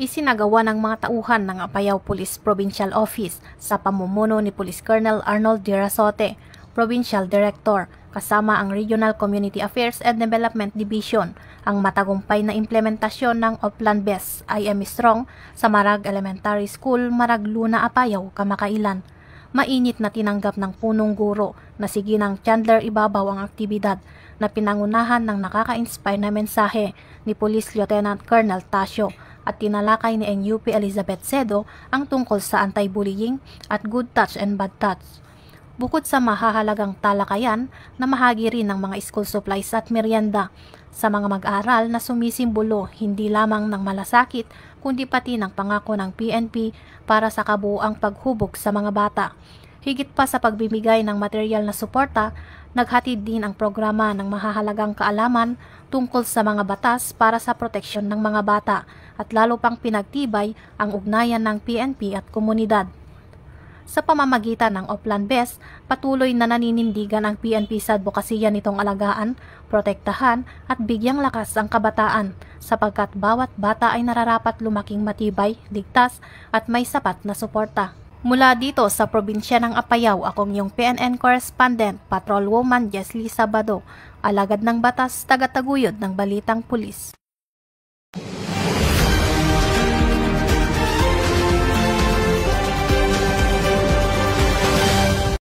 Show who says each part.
Speaker 1: Isinagawa ng mga tauhan ng Apayao Police Provincial Office sa pamumuno ni Police Colonel Arnold D. Rasote, Provincial Director, kasama ang Regional Community Affairs and Development Division, ang matagumpay na implementasyon ng Oplan BES IM Strong sa Marag Elementary School, Marag Luna, Apayao, kamakailan. Mainit na tinanggap ng punong guro na si Ginang Chandler Ibabaw ang aktibidad na pinangunahan ng nakaka-inspire na mensahe ni Police Lieutenant Colonel Tasio at tinalakay ni NUP Elizabeth Cedo ang tungkol sa anti-bullying at good touch and bad touch. Bukod sa mahahalagang talakayan, namahagi rin ng mga school supplies at merienda sa mga mag-aaral na sumisimbolo hindi lamang ng malasakit kundi pati ng pangako ng PNP para sa kabuuang paghubog sa mga bata. Higit pa sa pagbibigay ng material na suporta, naghatid din ang programa ng mahahalagang kaalaman tungkol sa mga batas para sa proteksyon ng mga bata at lalo pang pinagtibay ang ugnayan ng PNP at komunidad. Sa pamamagitan ng Oplan BES, patuloy na naninindigan ang PNP sa advokasya nitong alagaan, protektahan at bigyang lakas ang kabataan sapagkat bawat bata ay nararapat lumaking matibay, ligtas at may sapat na suporta. Mula dito sa probinsya ng Apayao, akong yung PNN correspondent, Patrolwoman Jesly Sabado, alagad ng batas, tagataguyod ng Balitang Pulis.